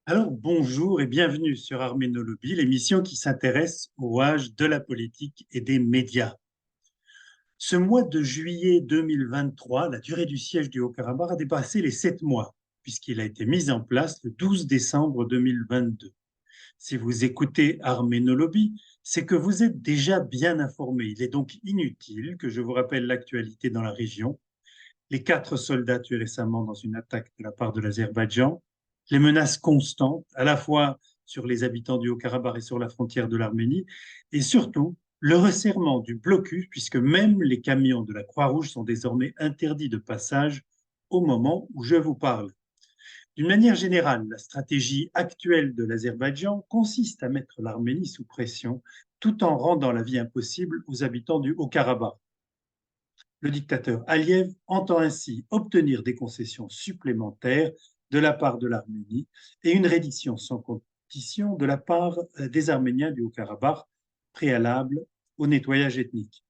Alors, bonjour et bienvenue sur Armenolobby, l'émission qui s'intéresse au âge de la politique et des médias. Ce mois de juillet 2023, la durée du siège du Haut-Karabakh a dépassé les 7 mois, puisqu'il a été mis en place le 12 décembre 2022. Si vous écoutez Armenolobby, c'est que vous êtes déjà bien informé. Il est donc inutile que je vous rappelle l'actualité dans la région. Les 4 soldats tués récemment dans une attaque de la part de l'Azerbaïdjan, les menaces constantes, à la fois sur les habitants du Haut-Karabakh et sur la frontière de l'Arménie, et surtout le resserrement du blocus, puisque même les camions de la Croix-Rouge sont désormais interdits de passage au moment où je vous parle. D'une manière générale, la stratégie actuelle de l'Azerbaïdjan consiste à mettre l'Arménie sous pression tout en rendant la vie impossible aux habitants du Haut-Karabakh. Le dictateur Aliyev entend ainsi obtenir des concessions supplémentaires de la part de l'Arménie et une reddition sans condition de la part des Arméniens du Haut-Karabakh, préalable au nettoyage ethnique.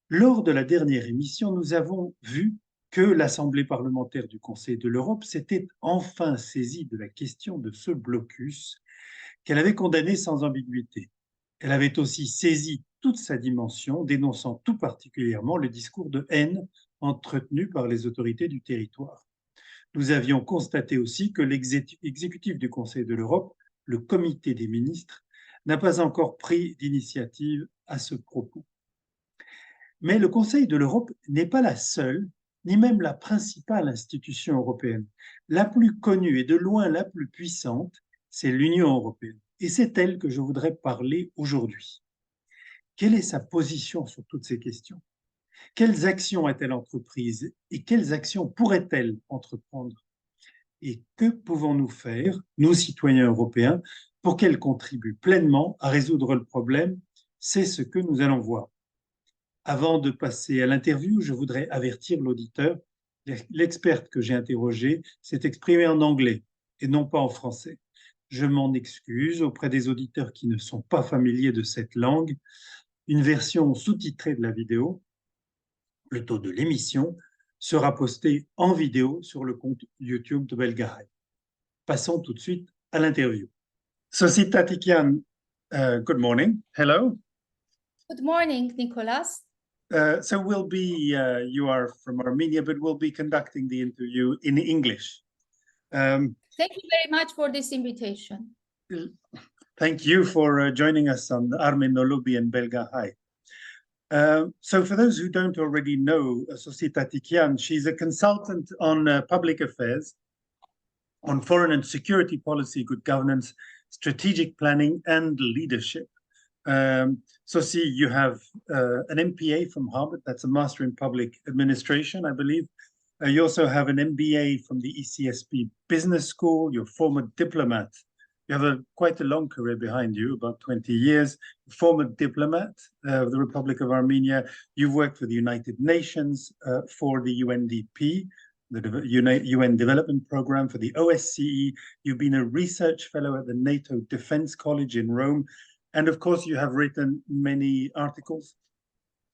Lors de la dernière émission, nous avons vu que l'Assemblée parlementaire du Conseil de l'Europe s'était enfin saisie de la question de ce blocus qu'elle avait condamné sans ambiguïté. Elle avait aussi saisi toute sa dimension, dénonçant tout particulièrement le discours de haine entretenu par les autorités du territoire. Nous avions constaté aussi que l'exécutif du Conseil de l'Europe, le comité des ministres, n'a pas encore pris d'initiative à ce propos. Mais le Conseil de l'Europe n'est pas la seule, ni même la principale institution européenne. La plus connue et de loin la plus puissante, c'est l'Union européenne. Et c'est elle que je voudrais parler aujourd'hui. Quelle est sa position sur toutes ces questions? Quelles actions a-t-elle entreprises et quelles actions pourrait-elle entreprendre? Et que pouvons-nous faire, nous citoyens européens, pour qu'elle contribue pleinement à résoudre le problème? C'est ce que nous allons voir. Avant de passer à l'interview, je voudrais avertir l'auditeur. L'experte que j'ai interrogée s'est exprimée en anglais et non pas en français. Je m'en excuse auprès des auditeurs qui ne sont pas familiers de cette langue. Une version sous-titrée de la vidéo, plutôt de l'émission, sera postée en vidéo sur le compte YouTube de Belgahai. Passons tout de suite à l'interview. Sossi Tatikyan, good morning. Hello. Good morning, Nicolas. So you are from Armenia, but we'll be conducting the interview in English. Thank you very much for this invitation. Thank you for joining us on Armenolobby and Belgahai. So for those who don't already know Sossi Tatikyan, she's a consultant on public affairs, on foreign and security policy, good governance, strategic planning, and leadership. Sossi, you have an MPA from Harvard, that's a Master in Public Administration, I believe. You also have an MBA from the ECSP Business School, you're a former diplomat. You have quite a long career behind you, about 20 years, former diplomat of the Republic of Armenia. You've worked for the United Nations, for the UNDP, the UN Development Program, for the OSCE. You've been a research fellow at the NATO Defense College in Rome. And of course, you have written many articles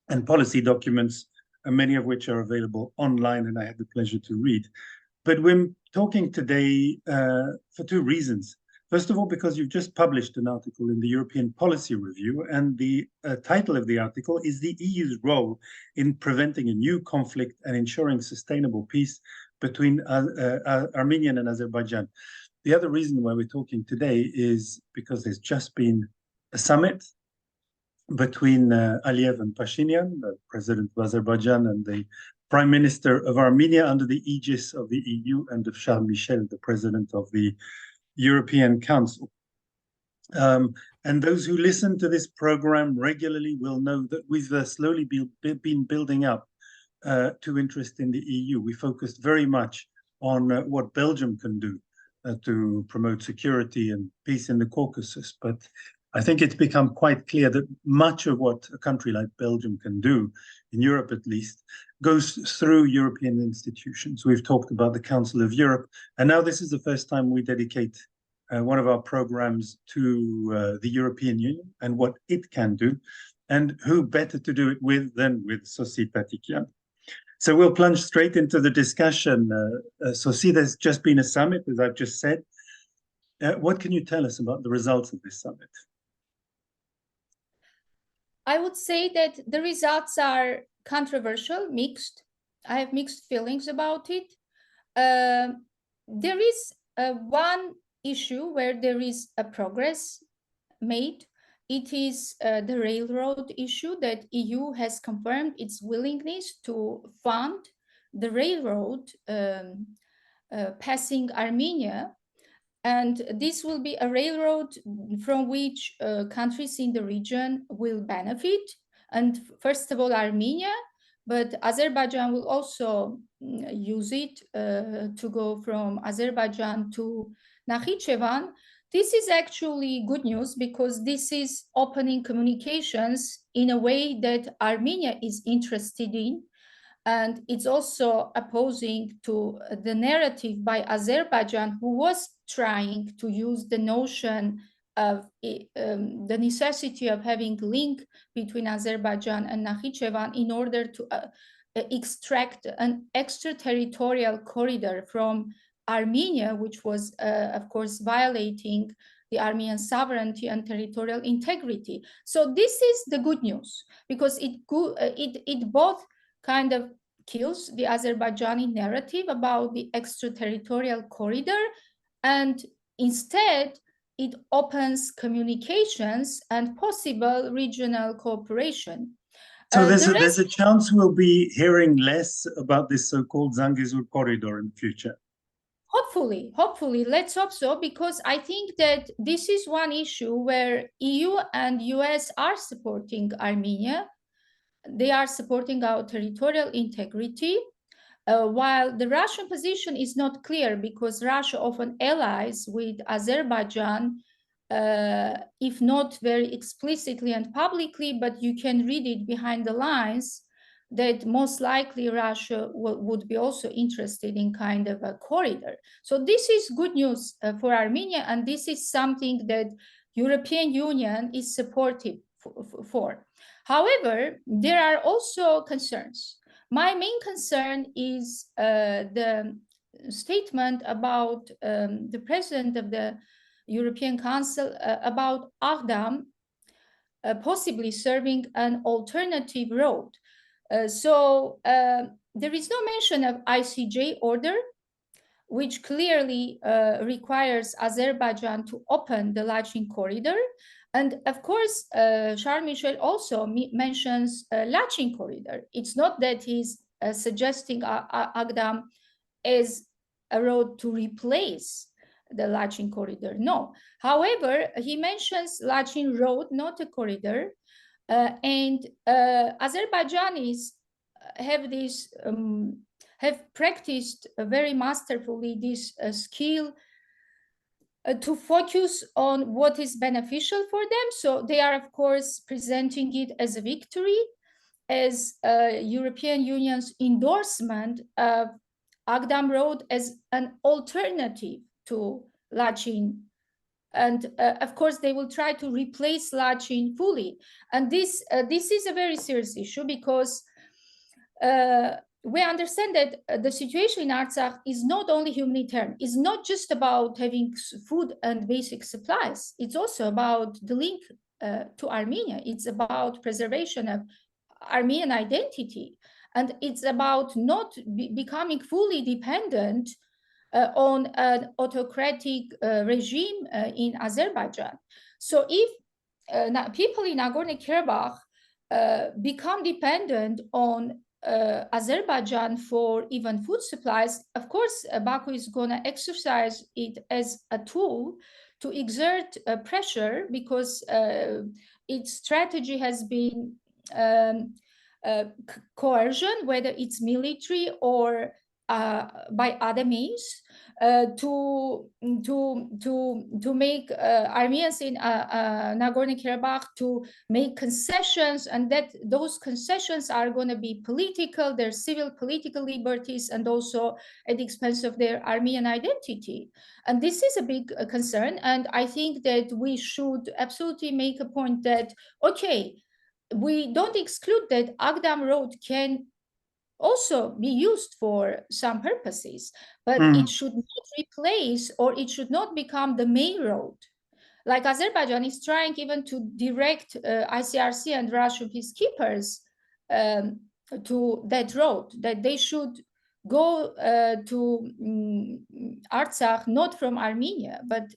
and policy documents, many of which are available online, and I had the pleasure to read. But we're talking today for two reasons. First of all, because you've just published an article in the European Policy Review, and the title of the article is The EU's Role in Preventing a New Conflict and Ensuring Sustainable Peace Between Armenia and Azerbaijan. The other reason why we're talking today is because there's just been a summit between Aliyev and Pashinyan, the president of Azerbaijan, and the prime minister of Armenia under the aegis of the EU, and of Charles Michel, the president of the European Council. And those who listen to this program regularly will know that we've slowly been building up to interest in the EU. We focused very much on what Belgium can do to promote security and peace in the Caucasus. But I think it's become quite clear that much of what a country like Belgium can do, in Europe at least, goes through European institutions. We've talked about the Council of Europe, and now this is the first time we dedicate one of our programs to the European Union and what it can do, and who better to do it with than with Sossi Tatikyan. So we'll plunge straight into the discussion. Sossi, there's just been a summit, as I've just said. What can you tell us about the results of this summit? I would say that the results are controversial, mixed. I have mixed feelings about it. There is one issue where there is a progress made. It is the railroad issue that EU has confirmed its willingness to fund the railroad passing Armenia. And this will be a railroad from which countries in the region will benefit. And first of all, Armenia, but Azerbaijan will also use it to go from Azerbaijan to Nakhichevan. This is actually good news because this is opening communications in a way that Armenia is interested in. And it's also opposing to the narrative by Azerbaijan, who was trying to use the notion of the necessity of having a link between Azerbaijan and Nakhichevan in order to extract an extraterritorial corridor from Armenia, which was, of course, violating the Armenian sovereignty and territorial integrity. So this is the good news, because it both kind of kills the Azerbaijani narrative about the extraterritorial corridor, and instead it opens communications and possible regional cooperation. So there's a chance we'll be hearing less about this so-called Zangezur corridor in the future. Hopefully, let's hope so, because I think that this is one issue where EU and US are supporting Armenia. They are supporting our territorial integrity, while the Russian position is not clear, because Russia often allies with Azerbaijan, if not very explicitly and publicly, but you can read it behind the lines that most likely Russia would be also interested in kind of a corridor. So this is good news for Armenia, and this is something that European Union is supportive for. However, there are also concerns. My main concern is the statement about the president of the European Council about Agdam possibly serving an alternative road. So there is no mention of ICJ order, which clearly requires Azerbaijan to open the Lachin corridor. And of course, Charles Michel also mentions Lachin corridor. It's not that he's suggesting Agdam as a road to replace the Lachin corridor. No. However, he mentions Lachin road, not a corridor. And Azerbaijanis have practiced very masterfully this skill to focus on what is beneficial for them. So they are, of course, presenting it as a victory, as European Union's endorsement of Agdam Road as an alternative to Lachin. And of course, they will try to replace Lachin fully. And this is a very serious issue, because we understand that the situation in Artsakh is not only humanitarian. It's not just about having food and basic supplies. It's also about the link to Armenia. It's about preservation of Armenian identity. And it's about not becoming fully dependent on an autocratic regime in Azerbaijan. So if people in Nagorno-Karabakh become dependent on Azerbaijan for even food supplies, of course, Baku is going to exercise it as a tool to exert pressure, because its strategy has been coercion, whether it's military or by other means, to make Armenians in Nagorno-Karabakh to make concessions, and that those concessions are going to be political, their civil political liberties, and also at the expense of their Armenian identity. And this is a big concern, and I think that we should absolutely make a point that, okay, we don't exclude that Agdam Road can also be used for some purposes, but it should not replace, or it should not become the main road. Like Azerbaijan is trying even to direct ICRC and Russian peacekeepers to that road, that they should go to Artsakh, not from Armenia, but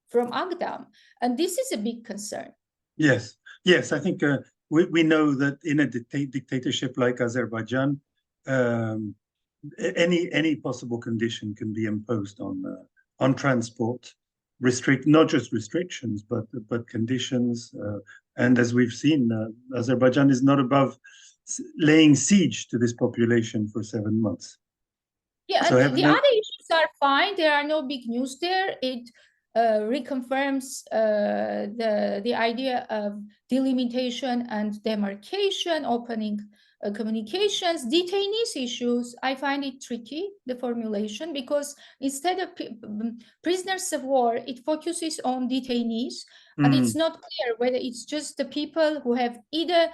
from Agdam. And this is a big concern. Yes, yes, I think we know that in a dictatorship like Azerbaijan, any possible condition can be imposed on transport, not just restrictions, but conditions. And as we've seen, Azerbaijan is not above laying siege to this population for 7 months. Yeah, so and the other issues are fine. There are no big news there. It reconfirms the idea of delimitation and demarcation, opening communications. Detainees issues, I find it tricky, the formulation, because instead of prisoners of war, it focuses on detainees, and it's not clear whether it's just the people who have either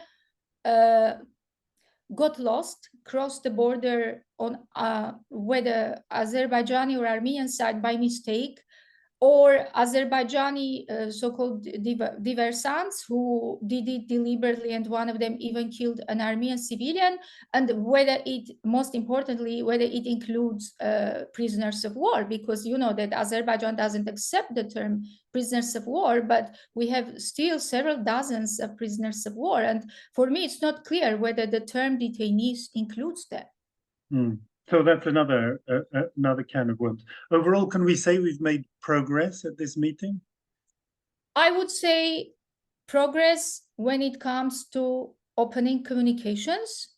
got lost, crossed the border on whether Azerbaijani or Armenian side by mistake, or Azerbaijani so-called diversants who did it deliberately, and one of them even killed an Armenian civilian, and whether it, most importantly, whether it includes prisoners of war, because you know that Azerbaijan doesn't accept the term prisoners of war, but we have still several dozens of prisoners of war, and for me it's not clear whether the term detainees includes that. So that's another can of worms. Overall, can we say we've made progress at this meeting? I would say progress when it comes to opening communications.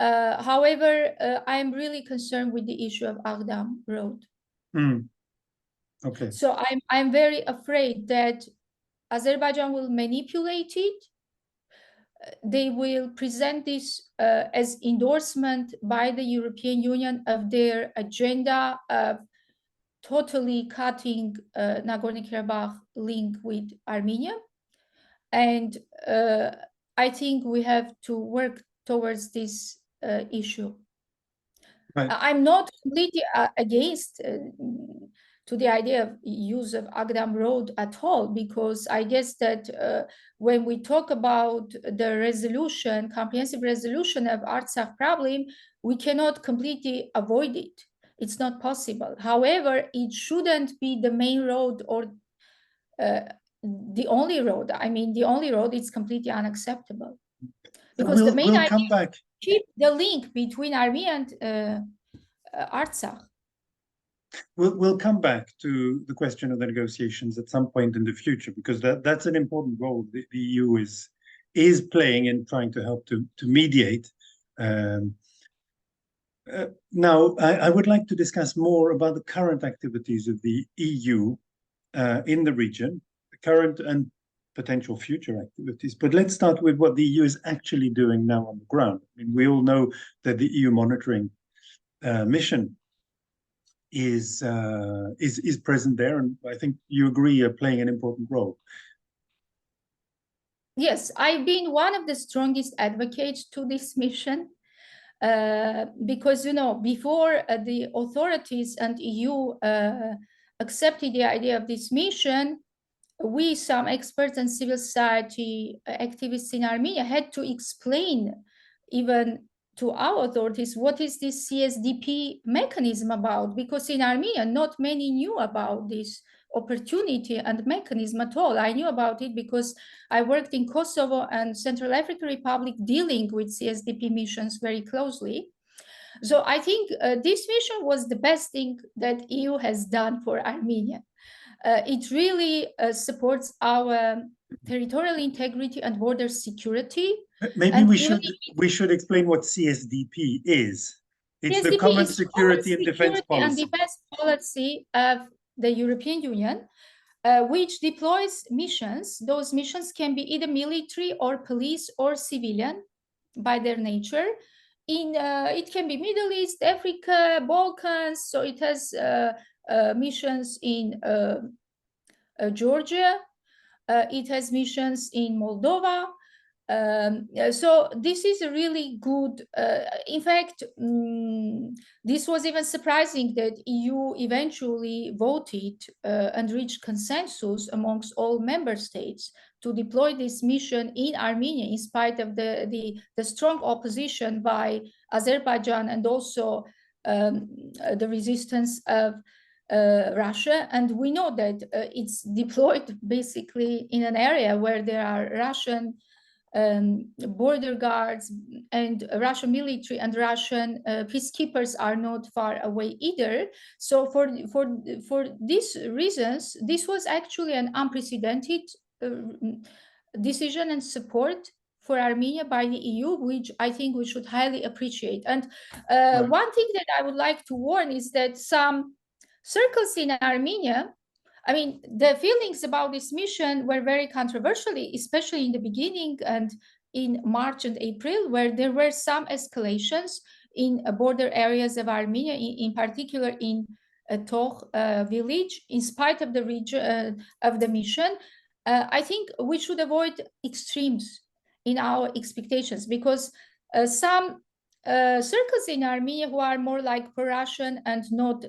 However, I'm really concerned with the issue of Agdam Road. Okay. So I'm very afraid that Azerbaijan will manipulate it. They will present this as endorsement by the European Union of their agenda of totally cutting Nagorno-Karabakh link with Armenia. And I think we have to work towards this issue. Right. I'm not completely against to the idea of use of Agdam Road at all, because I guess that when we talk about the resolution, comprehensive resolution of Artsakh problem, we cannot completely avoid it. It's not possible. However, it shouldn't be the main road or the only road. I mean, the only road is completely unacceptable. Because the main idea is to keep the link between Armenia and Artsakh. We'll come back to the question of the negotiations at some point in the future, because that's an important role the EU is playing in trying to help to mediate. Now, I would like to discuss more about the current activities of the EU in the region, the current and potential future activities. But let's start with what the EU is actually doing now on the ground. I mean, we all know that the EU monitoring mission is present there, and I think you agree are playing an important role. Yes, I've been one of the strongest advocates to this mission because, you know, before the authorities and EU accepted the idea of this mission, we, some experts and civil society activists in Armenia, had to explain even to our authorities what is this CSDP mechanism about, because in Armenia not many knew about this opportunity and mechanism at all. I knew about it because I worked in Kosovo and Central African Republic dealing with CSDP missions very closely. So I think this mission was the best thing that EU has done for Armenia. It really supports our territorial integrity and border security. Maybe and we should explain what CSDP is. It's CSDP the Common Security and Defense Policy. And Defense Policy of the European Union, which deploys missions. Those missions can be either military or police or civilian by their nature. It can be Middle East, Africa, Balkans. So it has missions in Georgia. It has missions in Moldova. So this is a really good, in fact, this was even surprising that EU eventually voted and reached consensus amongst all member states to deploy this mission in Armenia, in spite of the strong opposition by Azerbaijan and also the resistance of Russia. And we know that it's deployed basically in an area where there are Russian border guards, and Russian military and Russian peacekeepers are not far away either. So for these reasons, this was actually an unprecedented decision and support for Armenia by the EU, which I think we should highly appreciate. And Right. one thing that I would like to warn is that some circles in Armenia, I mean, the feelings about this mission were very controversial, especially in the beginning and in March and April, where there were some escalations in border areas of Armenia, in particular in Tokh village, in spite of the region of the mission. I think we should avoid extremes in our expectations, because some circles in Armenia who are more like pro-Russian and not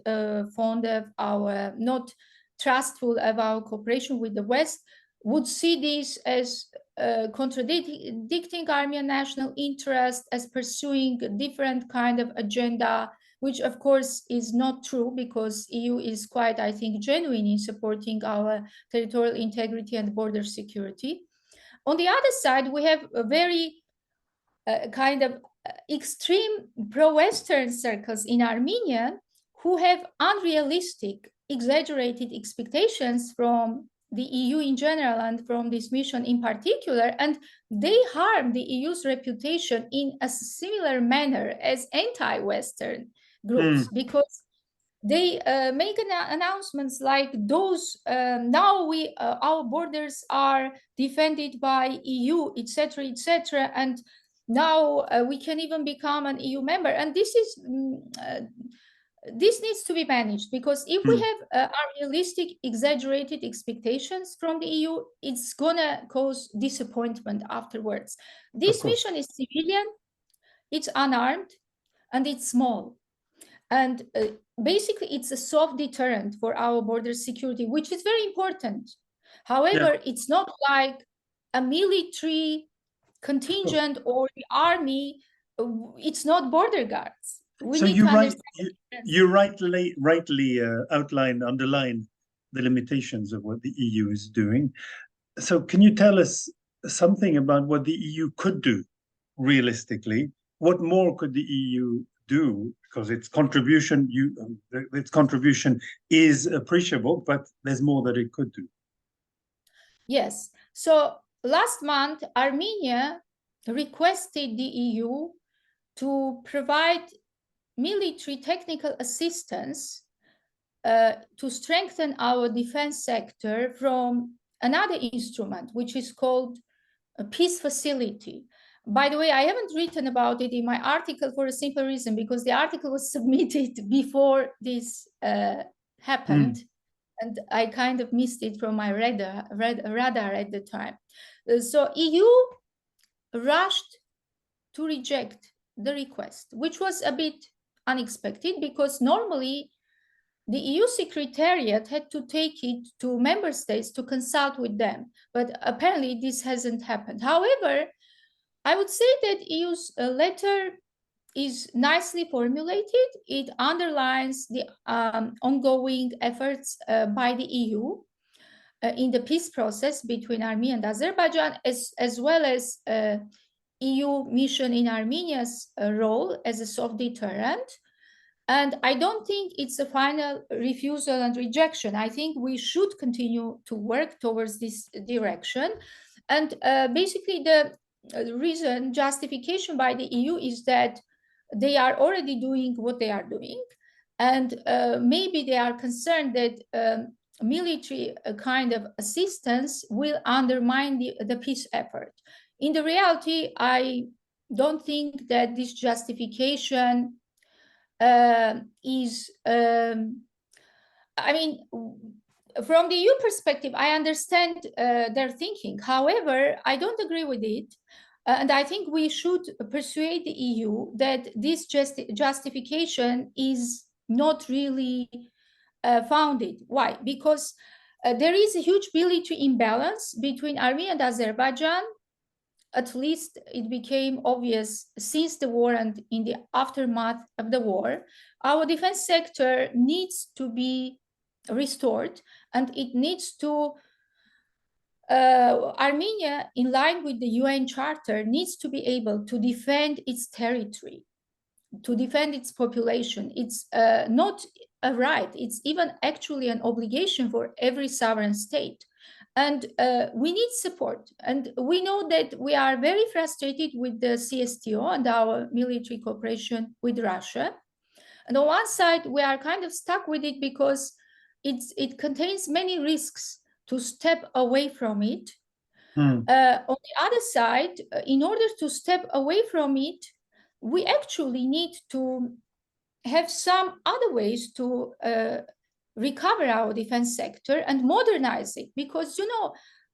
fond of our, not trustful of our cooperation with the West, would see this as contradicting Armenian national interest, as pursuing a different kind of agenda, which of course is not true, because EU is quite, I think, genuine in supporting our territorial integrity and border security. On the other side, we have a very kind of extreme pro-Western circles in Armenia who have unrealistic, exaggerated expectations from the EU in general and from this mission in particular, and they harm the EU's reputation in a similar manner as anti-Western groups, because they make announcements like those, now our borders are defended by EU, etc., etc., and now we can even become an EU member. And this is this needs to be managed, because if we have unrealistic, exaggerated expectations from the EU, it's gonna cause disappointment afterwards. This mission is civilian, it's unarmed, and it's small. And basically, it's a soft deterrent for our border security, which is very important. However, it's not like a military contingent or the army. It's not border guards. We So need to understand. you rightly underline the limitations of what the EU is doing. So can you tell us something about what the EU could do realistically? What more could the EU do? Because its contribution is appreciable, but there's more that it could do. Yes. So last month, Armenia requested the EU to provide military technical assistance to strengthen our defense sector from another instrument, which is called a peace facility. By the way, I haven't written about it in my article for a simple reason, because the article was submitted before this happened, and I kind of missed it from my radar at the time. So EU rushed to reject the request, which was a bit unexpected, because normally the EU Secretariat had to take it to member states to consult with them, but apparently this hasn't happened. However, I would say that EU's letter is nicely formulated. It underlines the ongoing efforts by the EU in the peace process between Armenia and Azerbaijan, as well as EU mission in Armenia's role as a soft deterrent. And I don't think it's a final refusal and rejection. I think we should continue to work towards this direction. And basically the justification by the EU is that they are already doing what they are doing. And maybe they are concerned that military kind of assistance will undermine the peace effort. In the reality, I don't think that this justification is, I mean, from the EU perspective, I understand their thinking. However, I don't agree with it. And I think we should persuade the EU that this justification is not really founded. Why? Because there is a huge military imbalance between Armenia and Azerbaijan. At least it became obvious since the war and in the aftermath of the war. Our defense sector needs to be restored, and it needs to Armenia, in line with the UN Charter, needs to be able to defend its territory, to defend its population. It's not a right, it's even actually an obligation for every sovereign state. And we need support. And we know that we are very frustrated with the CSTO and our military cooperation with Russia. And on one side, we are kind of stuck with it because it contains many risks to step away from it. On the other side, in order to step away from it, we actually need to have some other ways to recover our defense sector and modernize it, because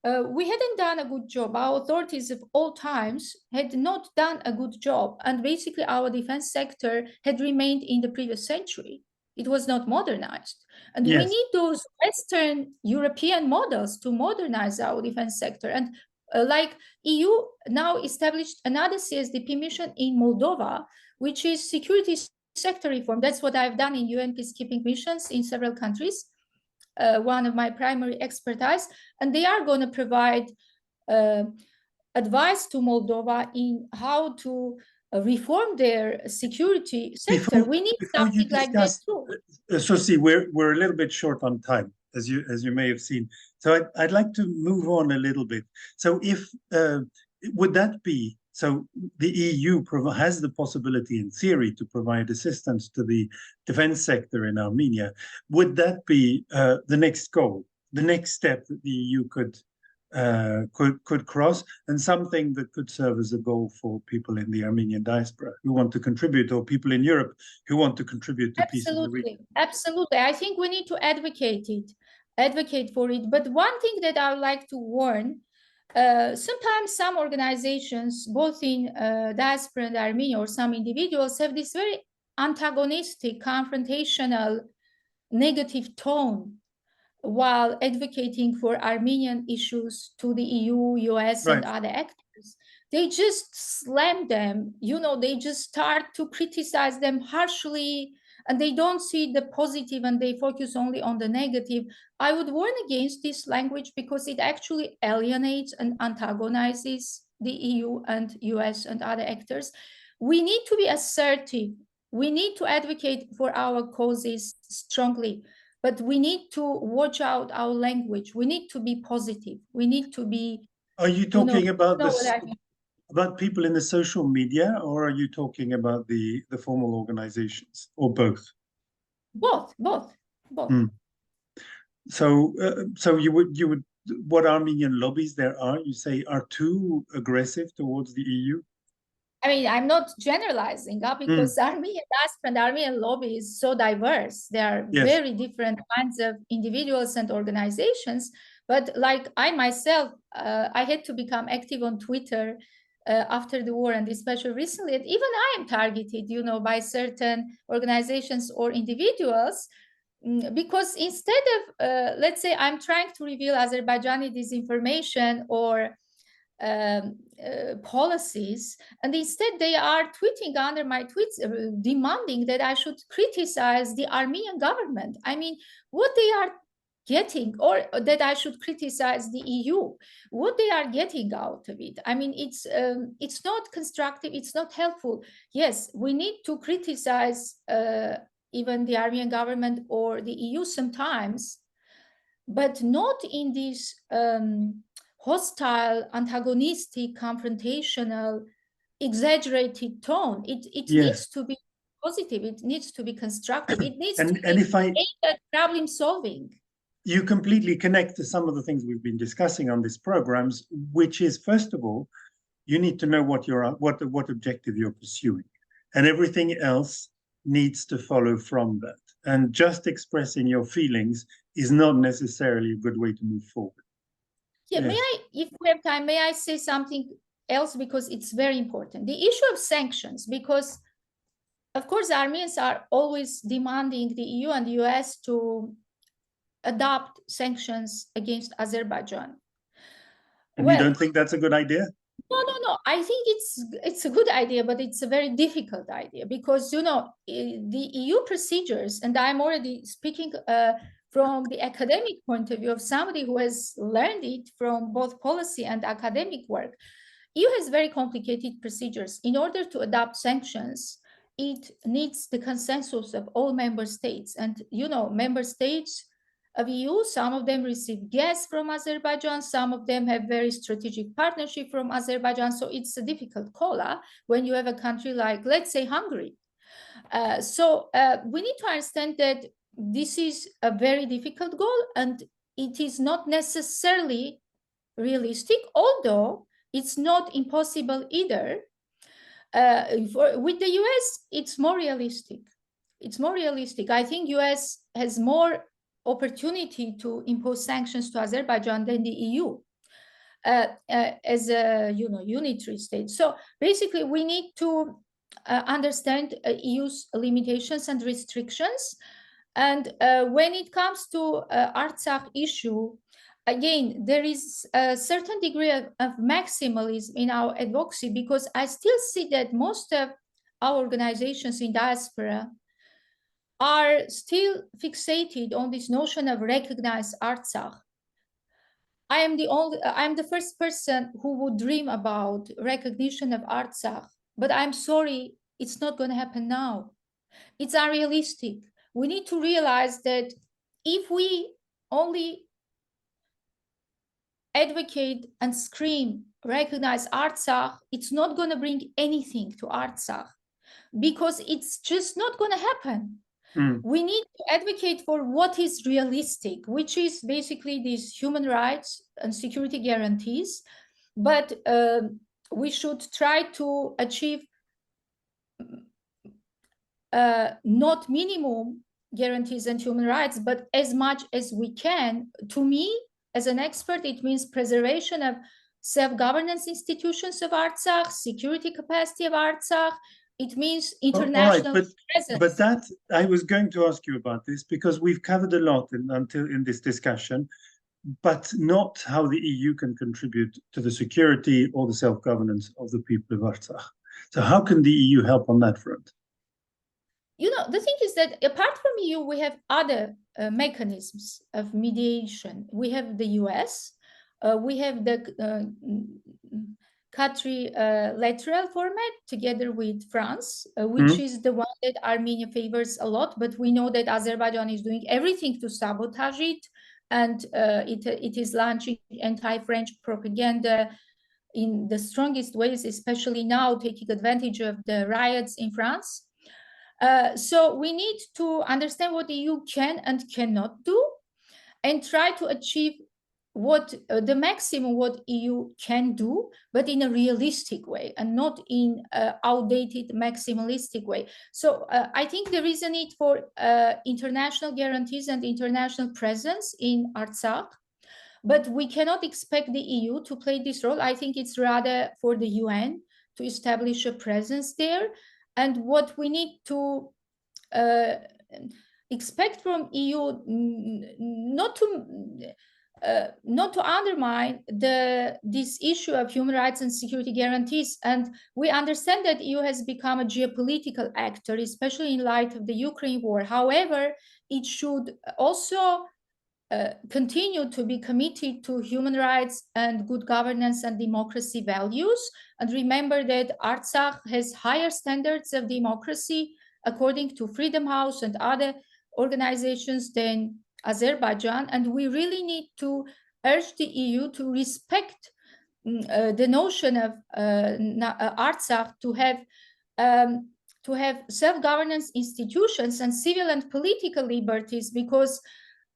we hadn't done a good job. Our authorities of all times had not done a good job, and basically our defense sector had remained in the previous century. It was not modernized, and Yes. we need those Western European models to modernize our defense sector. And like EU now established another CSDP mission in Moldova, which is security sector reform. That's what I've done in UN peacekeeping missions in several countries, one of my primary expertise, and they are going to provide advice to Moldova in how to reform their security sector. We need something like that too. Sossi, we're a little bit short on time, as you may have seen. So I'd like to move on a little bit. So if would that be, so the EU has the possibility in theory to provide assistance to the defense sector in Armenia. Would that be the next goal, the next step that the EU could cross, and something that could serve as a goal for people in the Armenian diaspora who want to contribute, or people in Europe who want to contribute to peace in the region? Absolutely. I think we need to advocate for it. But one thing that I would like to warn, sometimes some organizations, both in diaspora and Armenia, or some individuals, have this very antagonistic, confrontational, negative tone while advocating for Armenian issues to the EU, US, Right. and other actors. They just slam them, they just start to criticize them harshly, and they don't see the positive and they focus only on the negative. I would warn against this language because it actually alienates and antagonizes the EU and US and other actors. We need to be assertive. We need to advocate for our causes strongly. But we need to watch out our language. We need to be positive. We need to be. Are you talking about this, about people in the social media, or are you talking about the formal organizations, or both? Both. So you would what Armenian lobbies there are, you say, are too aggressive towards the EU? I mean, I'm not generalizing because Armenian diaspora and Armenian lobby is so diverse. There are very different kinds of individuals and organizations. But like I myself, I had to become active on Twitter after the war, and especially recently. And even I am targeted, by certain organizations or individuals, because instead of, let's say, I'm trying to reveal Azerbaijani disinformation or policies, and instead they are tweeting under my tweets demanding that I should criticize the Armenian government. I mean, what they are getting, or that I should criticize the EU, what they are getting out of it. I mean, it's not constructive, it's not helpful. Yes, we need to criticize even the Armenian government or the EU sometimes, but not in this hostile, antagonistic, confrontational, exaggerated tone. It needs to be positive. It needs to be constructive. It needs to be aimed at problem solving. You completely connect to some of the things we've been discussing on these programs, which is, first of all, you need to know what objective you're pursuing, and everything else needs to follow from that. And just expressing your feelings is not necessarily a good way to move forward. Yeah, if we have time, may I say something else because it's very important. The issue of sanctions, because of course, the Armenians are always demanding the EU and the US to adopt sanctions against Azerbaijan. And you don't think that's a good idea? No. I think it's a good idea, but it's a very difficult idea because, you know, the EU procedures, and I'm already speaking from the academic point of view of somebody who has learned it from both policy and academic work. EU has very complicated procedures. In order to adopt sanctions, it needs the consensus of all member states. And, you know, member states of EU, some of them receive gas from Azerbaijan, some of them have very strategic partnership from Azerbaijan. So it's a difficult call when you have a country like, let's say, Hungary. We need to understand that this is a very difficult goal and it is not necessarily realistic, although it's not impossible either. With the US, it's more realistic. It's more realistic. I think US has more opportunity to impose sanctions to Azerbaijan than the EU as a unitary state. So basically, we need to understand EU's limitations and restrictions. And when it comes to Artsakh issue, again, there is a certain degree of maximalism in our advocacy because I still see that most of our organizations in diaspora are still fixated on this notion of recognized Artsakh. I am the first person who would dream about recognition of Artsakh, but I'm sorry, it's not going to happen now. It's unrealistic. We need to realize that if we only advocate and scream, recognize Artsakh, it's not going to bring anything to Artsakh because it's just not going to happen. We need to advocate for what is realistic, which is basically these human rights and security guarantees. But we should try to achieve not minimum guarantees and human rights, but as much as we can. To me, as an expert, it means preservation of self-governance institutions of Artsakh, security capacity of Artsakh. It means international presence. But that, I was going to ask you about this because we've covered a lot in this discussion, but not how the EU can contribute to the security or the self-governance of the people of Artsakh. So how can the EU help on that front? You know, the thing is that apart from EU, we have other mechanisms of mediation. We have the US, we have the quadrilateral format together with France, which is the one that Armenia favors a lot, but we know that Azerbaijan is doing everything to sabotage it, and it is launching anti-French propaganda in the strongest ways, especially now taking advantage of the riots in France. So we need to understand what the EU can and cannot do and try to achieve what the maximum what EU can do, but in a realistic way and not in an outdated maximalistic way. So I think there is a need for international guarantees and international presence in Artsakh, but we cannot expect the EU to play this role. I think it's rather for the UN to establish a presence there. And what we need to expect from EU, not to undermine this issue of human rights and security guarantees. And we understand that EU has become a geopolitical actor, especially in light of the Ukraine war. However, it should also continue to be committed to human rights and good governance and democracy values. And remember that Artsakh has higher standards of democracy according to Freedom House and other organizations than Azerbaijan. And we really need to urge the EU to respect the notion of Artsakh to have self-governance institutions and civil and political liberties, because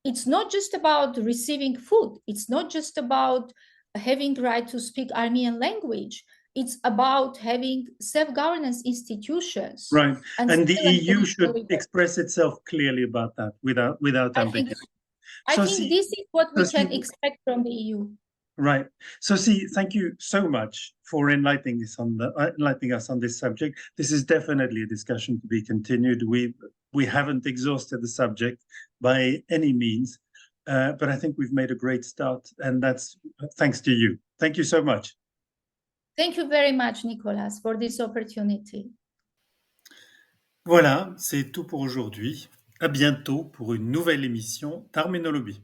it's not just about receiving food. It's not just about having the right to speak Armenian language. It's about having self-governance institutions. Right. And the EU should express itself clearly about that without ambiguity. I think this is what we can expect from the EU. Right. Sossi, thank you so much for enlightening us on this subject. This is definitely a discussion to be continued. We haven't exhausted the subject by any means, but I think we've made a great start, and that's thanks to you. Thank you so much. Thank you very much, Nicolas, for this opportunity. Voilà, c'est tout pour aujourd'hui. À bientôt pour une nouvelle émission d'Armenolobby.